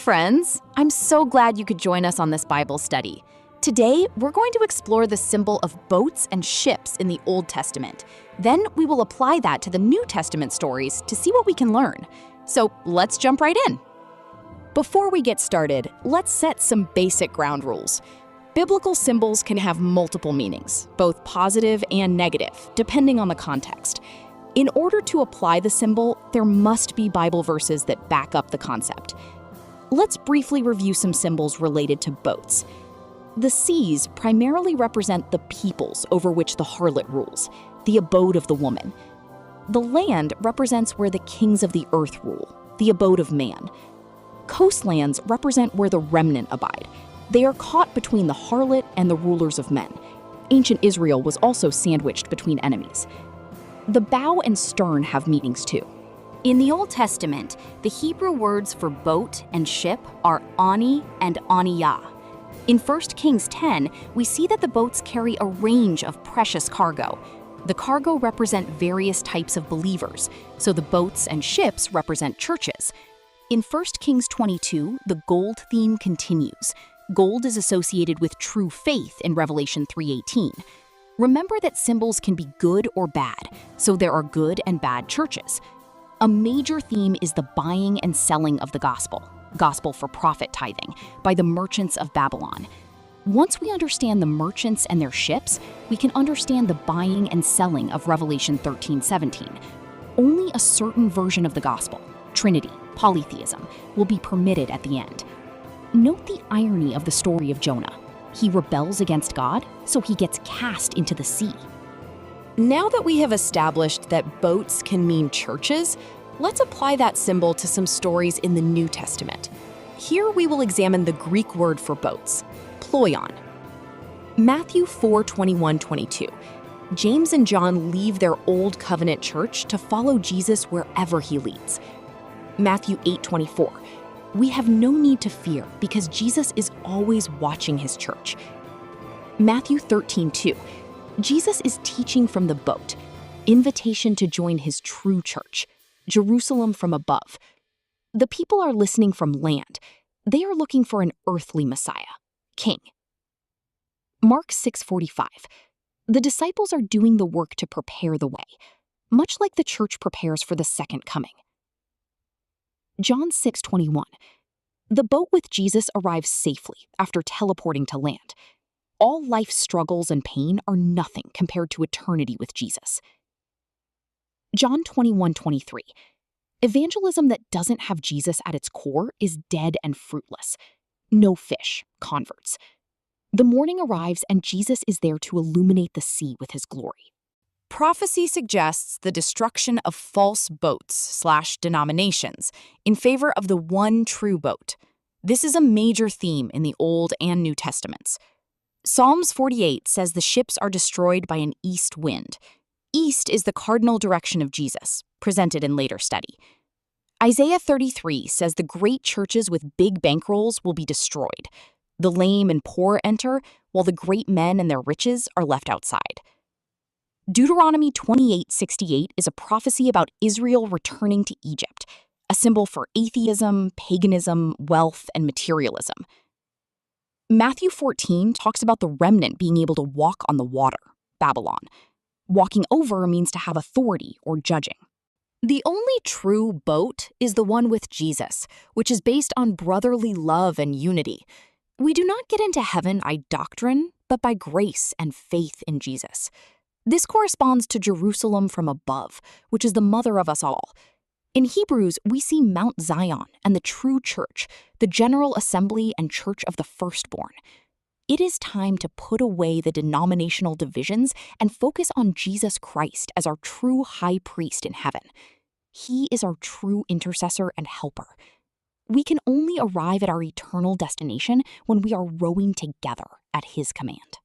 friends! I'm so glad you could join us on this Bible study. Today, we're going to explore the symbol of boats and ships in the Old Testament. Then we will apply that to the New Testament stories to see what we can learn. So let's jump right in. Before we get started, let's set some basic ground rules. Biblical symbols can have multiple meanings, both positive and negative, depending on the context. In order to apply the symbol, there must be Bible verses that back up the concept. Let's briefly review some symbols related to boats. The seas primarily represent the peoples over which the harlot rules, the abode of the woman. The land represents where the kings of the earth rule, the abode of man. Coastlands represent where the remnant abide. They are caught between the harlot and the rulers of men. Ancient Israel was also sandwiched between enemies. The bow and stern have meanings too. In the Old Testament, the Hebrew words for boat and ship are ani and aniyah. In 1 Kings 10, we see that the boats carry a range of precious cargo. The cargo represent various types of believers, so the boats and ships represent churches. In 1 Kings 22, the gold theme continues. Gold is associated with true faith in Revelation 3:18. Remember that symbols can be good or bad, so there are good and bad churches. A major theme is the buying and selling of the gospel for profit tithing, by the merchants of Babylon. Once we understand the merchants and their ships, we can understand the buying and selling of Revelation 13:17. Only a certain version of the gospel, Trinity, polytheism, will be permitted at the end. Note the irony of the story of Jonah. He rebels against God, so he gets cast into the sea. Now that we have established that boats can mean churches, let's apply that symbol to some stories in the New Testament. Here we will examine the Greek word for boats, ploion. Matthew 4:21-22. James and John leave their old covenant church to follow Jesus wherever he leads. Matthew 8:24. We have no need to fear because Jesus is always watching his church. Matthew 13:2. Jesus is teaching from the boat, invitation to join his true church, Jerusalem from above. The people are listening from land. They are looking for an earthly Messiah, King. Mark 6:45. The disciples are doing the work to prepare the way, much like the church prepares for the second coming. John 6:21. The boat with Jesus arrives safely after teleporting to land. All life's struggles and pain are nothing compared to eternity with Jesus. John 21:23. Evangelism that doesn't have Jesus at its core is dead and fruitless. No fish, converts. The morning arrives and Jesus is there to illuminate the sea with his glory. Prophecy suggests the destruction of false boats/denominations in favor of the one true boat. This is a major theme in the Old and New Testaments. Psalms 48 says the ships are destroyed by an east wind. East is the cardinal direction of Jesus, presented in later study. Isaiah 33 says the great churches with big bankrolls will be destroyed. The lame and poor enter, while the great men and their riches are left outside. Deuteronomy 28:68 is a prophecy about Israel returning to Egypt, a symbol for atheism, paganism, wealth, and materialism. Matthew 14 talks about the remnant being able to walk on the water, Babylon. Walking over means to have authority or judging. The only true boat is the one with Jesus, which is based on brotherly love and unity. We do not get into heaven by doctrine, but by grace and faith in Jesus. This corresponds to Jerusalem from above, which is the mother of us all. In Hebrews, we see Mount Zion and the true church, the general assembly and church of the firstborn. It is time to put away the denominational divisions and focus on Jesus Christ as our true high priest in heaven. He is our true intercessor and helper. We can only arrive at our eternal destination when we are rowing together at his command.